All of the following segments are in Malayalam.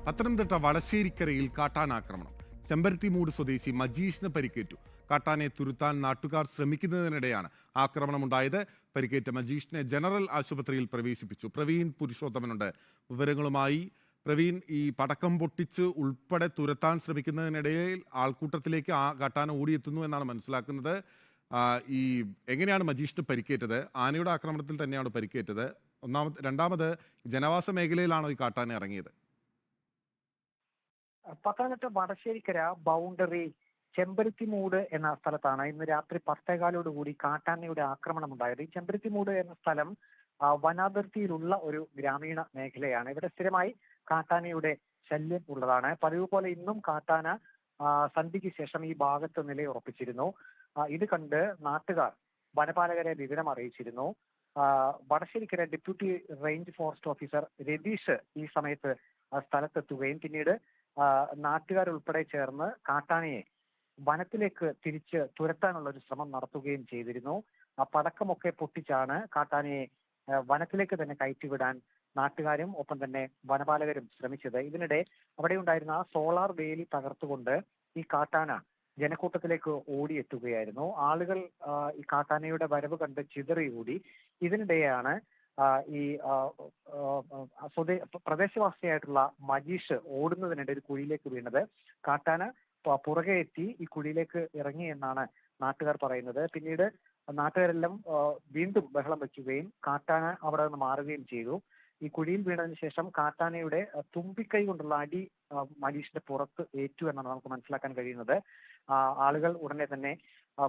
പത്തനംതിട്ട വളശ്ശേരിക്കരയിൽ കാട്ടാനാക്രമണം. ചെമ്പരത്തിമൂട് സ്വദേശി മജീഷിന് പരിക്കേറ്റു. കാട്ടാനെ തുരുത്താൻ നാട്ടുകാർ ശ്രമിക്കുന്നതിനിടെയാണ് ആക്രമണമുണ്ടായത്. പരിക്കേറ്റ മജീഷിനെ ജനറൽ ആശുപത്രിയിൽ പ്രവേശിപ്പിച്ചു. പ്രവീൺ പുരുഷോത്തമനുണ്ട് വിവരങ്ങളുമായി. പ്രവീൺ, ഈ പടക്കം പൊട്ടിച്ച് ഉൾപ്പെടെ തുരത്താൻ ശ്രമിക്കുന്നതിനിടയിൽ ആൾക്കൂട്ടത്തിലേക്ക് ആ കാട്ടാന ഓടിയെത്തുന്നു എന്നാണ് മനസ്സിലാക്കുന്നത്. ഈ എങ്ങനെയാണ് മജീഷിന് പരിക്കേറ്റത്? ആനയുടെ ആക്രമണത്തിൽ തന്നെയാണ് പരിക്കേറ്റത്. രണ്ടാമത് ജനവാസ മേഖലയിലാണോ ഈ കാട്ടാന ഇറങ്ങിയത്? പത്തനംതിട്ട വടശ്ശേരിക്കര ബൗണ്ടറി ചെമ്പരത്തിമൂട് എന്ന സ്ഥലത്താണ് ഇന്ന് രാത്രി 10:15 കാട്ടാനയുടെ ആക്രമണം ഉണ്ടായത്. ഈ ചെമ്പരത്തിമൂട് എന്ന സ്ഥലം വനാതിർത്തിയിലുള്ള ഒരു ഗ്രാമീണ മേഖലയാണ്. ഇവിടെ സ്ഥിരമായി കാട്ടാനയുടെ ശല്യം ഉള്ളതാണ്. പതിവ് പോലെ ഇന്നും കാട്ടാന സന്ധ്യയ്ക്ക് ശേഷം ഈ ഭാഗത്ത് നിലയുറപ്പിച്ചിരുന്നു. ഇത് കണ്ട് നാട്ടുകാർ വനപാലകരെ വിവരം അറിയിച്ചിരുന്നു. Vadasserikkara deputy range forest officer Ratheesh ഈ സമയത്ത് സ്ഥലത്തെത്തുകയും പിന്നീട് നാട്ടുകാരുൾപ്പെടെ ചേർന്ന് കാട്ടാനയെ വനത്തിലേക്ക് തിരിച്ച് തുരത്താനുള്ള ഒരു ശ്രമം നടത്തുകയും ചെയ്തിരുന്നു. പടക്കമൊക്കെ പൊട്ടിച്ചാണ് കാട്ടാനയെ വനത്തിലേക്ക് തന്നെ കയറ്റിവിടാൻ നാട്ടുകാരും ഒപ്പം തന്നെ വനപാലകരും ശ്രമിച്ചത്. ഇതിനിടെ അവിടെ ഉണ്ടായിരുന്ന സോളാർ വേലി തകർത്തുകൊണ്ട് ഈ കാട്ടാന ജനക്കൂട്ടത്തിലേക്ക് ഓടിയെത്തുകയായിരുന്നു. ആളുകൾ ഈ കാട്ടാനയുടെ വരവ് കണ്ട് ചിതറി ഓടി. ഇതിനിടെയാണ് ഈ പ്രദേശവാസിയായിട്ടുള്ള മജീഷ് ഓടുന്നതിനിടെ ഒരു കുഴിയിലേക്ക് വീണത്. കാട്ടാന പുറകെ എത്തി ഈ കുഴിയിലേക്ക് ഇറങ്ങി എന്നാണ് നാട്ടുകാർ പറയുന്നത്. പിന്നീട് നാട്ടുകാരെല്ലാം വീണ്ടും ബഹളം വയ്ക്കുകയും കാട്ടാന അവിടെ നിന്ന് മാറുകയും ചെയ്തു. ഈ കുഴിയിൽ വീണതിന് ശേഷം കാട്ടാനയുടെ തുമ്പിക്കൈ കൊണ്ടുള്ള അടി മജീഷിന്റെ പുറത്ത് ഏറ്റു എന്നാണ് നമുക്ക് മനസ്സിലാക്കാൻ കഴിയുന്നത്. ആളുകൾ ഉടനെ തന്നെ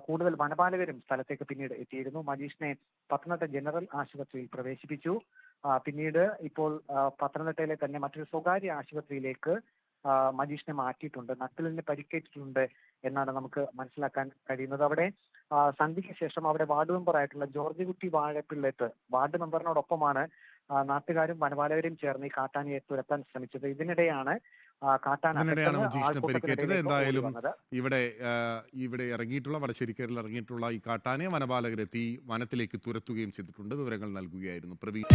കൂടുതൽ വനപാലകരും സ്ഥലത്തേക്ക് പിന്നീട് എത്തിയിരുന്നു. മജീഷിനെ പത്തനംതിട്ട ജനറൽ ആശുപത്രിയിൽ പ്രവേശിപ്പിച്ചു. പിന്നീട് ഇപ്പോൾ പത്തനംതിട്ടയിലെ തന്നെ മറ്റൊരു സ്വകാര്യ ആശുപത്രിയിലേക്ക് മജീഷിനെ മാറ്റിയിട്ടുണ്ട്. നട്ടലിന് പരിക്കേറ്റിട്ടുണ്ട് എന്നാണ് നമുക്ക് മനസ്സിലാക്കാൻ കഴിയുന്നത്. അവിടെ സന്ധ്യയ്ക്ക് ശേഷം അവിടെ വാർഡ് മെമ്പറായിട്ടുള്ള ജോർജ് കുട്ടി വാഴപ്പിള്ളേത്ത് വാർഡ് മെമ്പറിനോടൊപ്പമാണ് നാട്ടുകാരും വനപാലകരും ചേർന്ന് ഈ കാട്ടാനയെ തുരത്താൻ ശ്രമിച്ചത്. ഇതിനിടെയാണ് മജീഷിന് പരിക്കേറ്റത്. എന്തായാലും ഇവിടെ ഇറങ്ങിയിട്ടുള്ള വടശ്ശേരിക്കരയിൽ ഇറങ്ങിയിട്ടുള്ള ഈ കാട്ടാനയെ വനപാലകരെത്തി വനത്തിലേക്ക് തുരത്തുകയും ചെയ്തിട്ടുണ്ട്. വിവരങ്ങൾ നൽകുകയായിരുന്നു പ്രവീൺ.